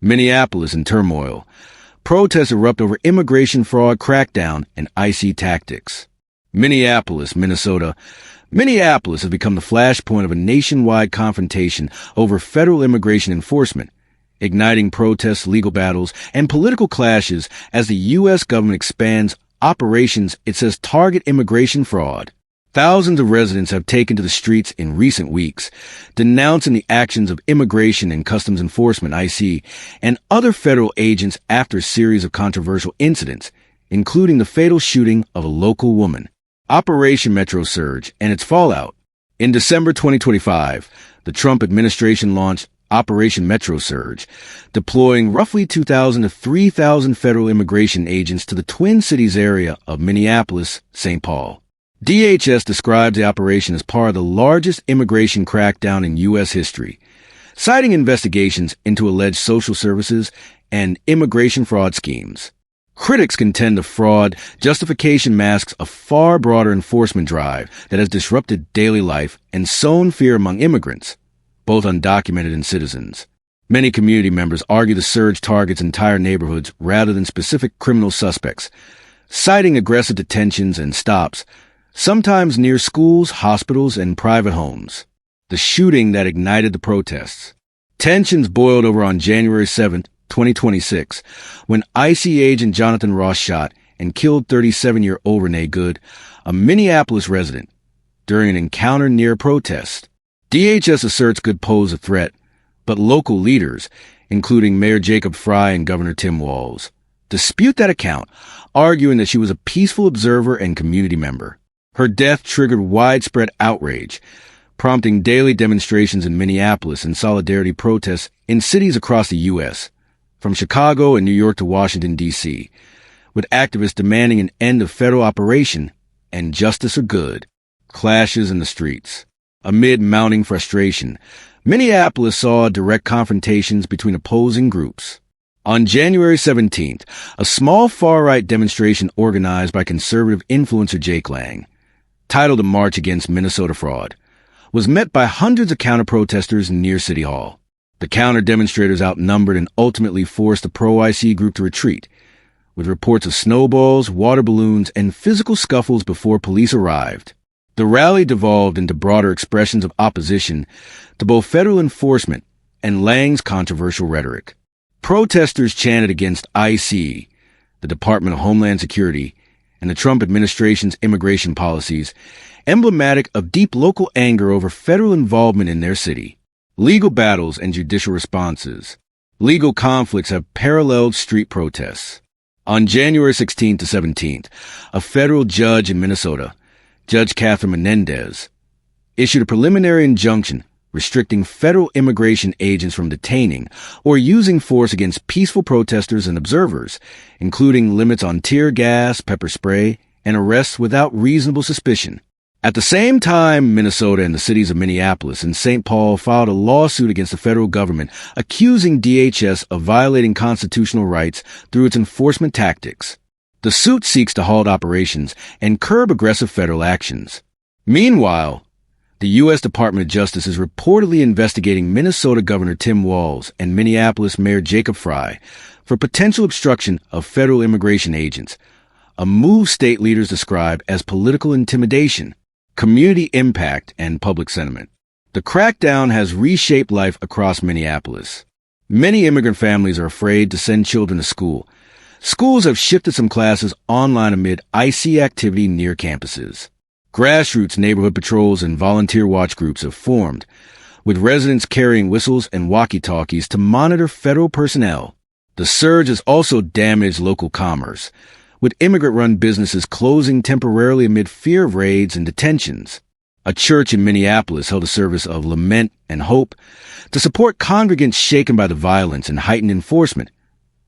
Minneapolis in turmoil. Protests erupt over immigration fraud crackdown and icy tactics. Minneapolis, Minnesota. Minneapolis has become the flashpoint of a nationwide confrontation over federal immigration enforcement, igniting protests, legal battles, and political clashes as the U.S. government expands operations it says target immigration fraud. Thousands of residents have taken to the streets in recent weeks, denouncing the actions of Immigration and Customs Enforcement, IC, and other federal agents after a series of controversial incidents, including the fatal shooting of a local woman. Operation Metro Surge and its fallout. In December 2025, the Trump administration launched Operation Metro Surge, deploying roughly 2,000 to 3,000 federal immigration agents to the Twin Cities area of Minneapolis, St. Paul. DHS describes the operation as part of the largest immigration crackdown in U.S. history, citing investigations into alleged social services and immigration fraud schemes. Critics contend the fraud justification masks a far broader enforcement drive that has disrupted daily life and sown fear among immigrants, both undocumented and citizens. Many community members argue the surge targets entire neighborhoods rather than specific criminal suspects, citing aggressive detentions and stops, sometimes near schools, hospitals, and private homes. The shooting that ignited the protests. Tensions boiled over on January 7, 2026, when IC agent Jonathan Ross shot and killed 37-year-old Renee Good, a Minneapolis resident, during an encounter near a protest. DHS asserts Good posed a threat, but local leaders, including Mayor Jacob Frey and Governor Tim Walz, dispute that account, arguing that she was a peaceful observer and community member. Her death triggered widespread outrage, prompting daily demonstrations in Minneapolis and solidarity protests in cities across the U.S., from Chicago and New York to Washington, D.C., with activists demanding an end of federal operation and justice for Good. Clashes in the streets. Amid mounting frustration, Minneapolis saw direct confrontations between opposing groups. On January 17th, a small far-right demonstration organized by conservative influencer Jake Lang, titled A March Against Minnesota Fraud, was met by hundreds of counter-protesters near City Hall. The counter-demonstrators outnumbered and ultimately forced the pro-IC group to retreat, with reports of snowballs, water balloons, and physical scuffles before police arrived. The rally devolved into broader expressions of opposition to both federal enforcement and Lang's controversial rhetoric. Protesters chanted against IC, the Department of Homeland Security, and the Trump administration's immigration policies, emblematic of deep local anger over federal involvement in their city. Legal battles and judicial responses. Legal conflicts have paralleled street protests. On January 16th to 17th, a federal judge in Minnesota, Judge Catherine Menendez, issued a preliminary injunction restricting federal immigration agents from detaining or using force against peaceful protesters and observers, including limits on tear gas, pepper spray, and arrests without reasonable suspicion. At the same time, Minnesota and the cities of Minneapolis and St. Paul filed a lawsuit against the federal government, accusing DHS of violating constitutional rights through its enforcement tactics. The suit seeks to halt operations and curb aggressive federal actions. Meanwhile, the U.S. Department of Justice is reportedly investigating Minnesota Governor Tim Walz and Minneapolis Mayor Jacob Frey for potential obstruction of federal immigration agents, a move state leaders describe as political intimidation, community impact, and public sentiment. The crackdown has reshaped life across Minneapolis. Many immigrant families are afraid to send children to school. Schools have shifted some classes online amid IC activity near campuses. Grassroots neighborhood patrols and volunteer watch groups have formed, with residents carrying whistles and walkie-talkies to monitor federal personnel. The surge has also damaged local commerce, with immigrant-run businesses closing temporarily amid fear of raids and detentions. A church in Minneapolis held a service of lament and hope to support congregants shaken by the violence and heightened enforcement,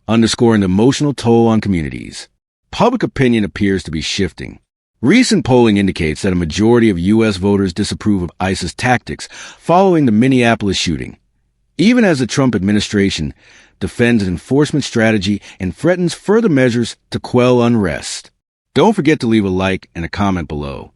underscoring the emotional toll on communities. Public opinion appears to be shifting. Recent polling indicates that a majority of U.S. voters disapprove of ICE's tactics following the Minneapolis shooting, even as the Trump administration defends an enforcement strategy and threatens further measures to quell unrest. Don't forget to leave a like and a comment below.